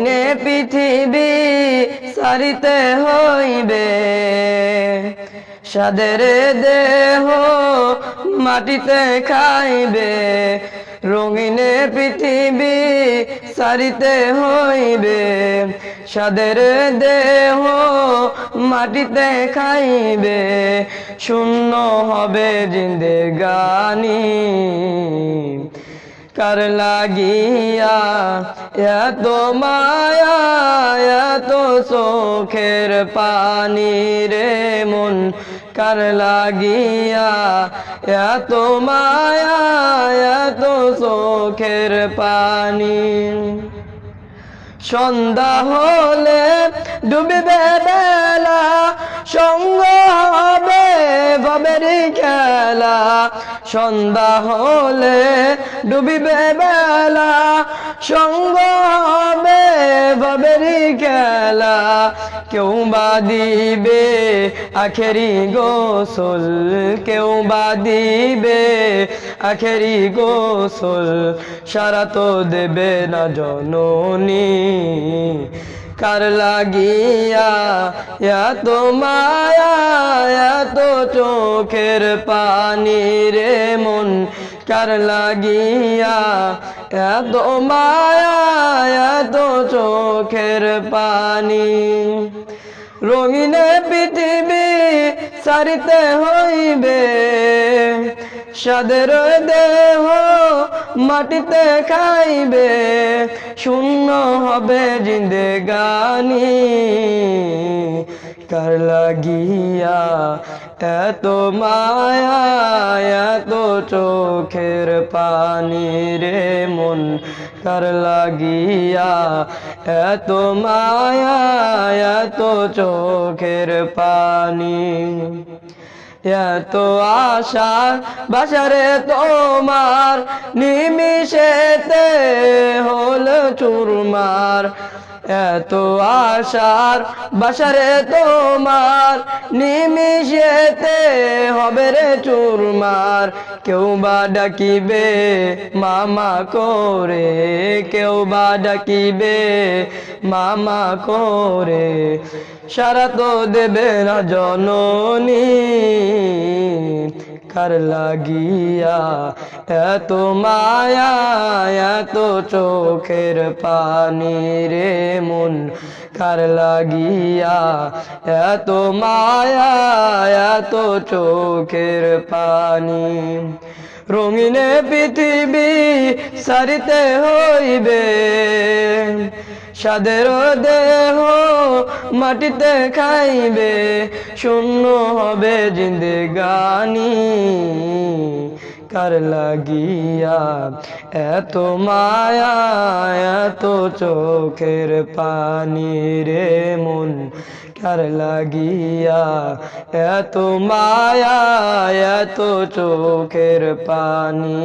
নে পৃথিবী সারিতে হইবে, সাদের দেহ মাটিতে খাইবে। রঙিনে পৃথিবী সারিতে হইবে, সাদের দেহ মাটিতে খাইবে। শূন্য হবে জিন্দেগানি, কার লাগিয়া এত মায়া এত চোখের পানি রে মন, কার লাগিয়া এত মায়া এত চোখের পানি। সন্ধ্যা হলে ডুবিবে বেলা, সঙ্গ হবে ভবের খেলা। সন্ধ্যা হলে ডুবিবে বেলা, সঙ্গ হবে ভবের খেলা। কেউ বা দিবে আখেরি গোসল, কেউ বা দিবে আখেরি গোসল। সারা তো দেবে না জননী, কার লাগিয়া এত মায়া এত চোখের পানি রে মন, কার লাগিয়া এত মায়া এত চোখের পানি। রঙিনে পৃথিবী সারিতে হইবে, সাদের দেহ মাটিতে খাইবে। শূন্য হবে জিন্দেগানি, কার লাগিয়া এত মায়া এত চোখের পানি রে মন, কার লাগিয়া এত মায়া এত চোখের পানি। এত আশা বাসারে তোমার নিমিষেতে হল চুরমার। এত আশার বাসারে তোমার নিমিষেতে হবে রে চুরমার। কেউ বা ডাকিবে মামা করে, কেউ বা ডাকিবে মামা করে। সারা তো দেবে না জননী, কার লাগিয়া এত মায়া এত চোখের পানি রে মন, কার লাগিয়া এত মায়া এত চোখের পানি। রঙিনে পৃথিবী সারিতে হইবে, সাদের দেহ মাটিতে খাইবে। শূন্য হবে জিন্দেগানি, কার লাগিয়া এত মায়া এত চোখের পানি রে মন, কার লাগিয়া এত মায়া এত চোখের পানি।